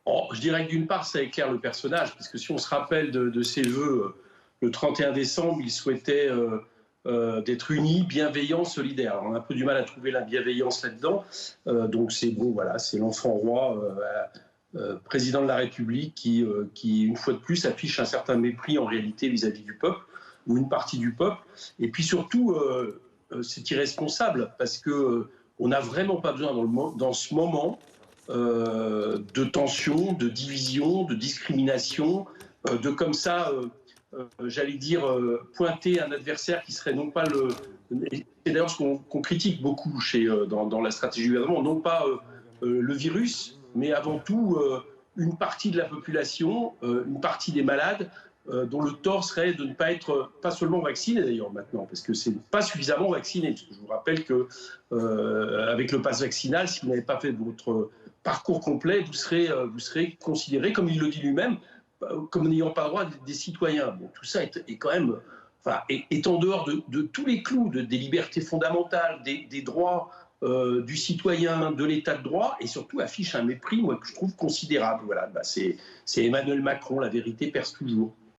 Oh, je dirais que d'une part, ça éclaire le personnage, parce que si on se rappelle de ses vœux, le 31 décembre, il souhaitait d'être unis, bienveillants, solidaires. Alors, on a un peu du mal à trouver la bienveillance là-dedans. Donc c'est bon, voilà, c'est l'enfant roi, président de la République, qui, une fois de plus, affiche un certain mépris en réalité vis-à-vis du peuple, ou une partie du peuple. Et puis surtout, c'est irresponsable, parce que on n'a vraiment pas besoin dans ce moment de tension, de division, de discrimination, de comme ça, j'allais dire, pointer un adversaire qui serait non pas le... C'est d'ailleurs ce qu'on critique beaucoup dans la stratégie du gouvernement, non pas le virus, mais avant tout une partie de la population, une partie des malades, dont le tort serait de ne pas être, pas seulement vacciné d'ailleurs maintenant, parce que c'est pas suffisamment vacciné. Parce que je vous rappelle que avec le pass vaccinal, si vous n'avez pas fait votre parcours complet, vous serez considéré, comme il le dit lui-même, comme n'ayant pas le droit des citoyens. Bon, tout ça est quand même, enfin, est en dehors de tous les clous des libertés fondamentales, des droits du citoyen, de l'état de droit, et surtout affiche un mépris, moi, que je trouve considérable. Voilà, bah, c'est Emmanuel Macron, la vérité perce toujours.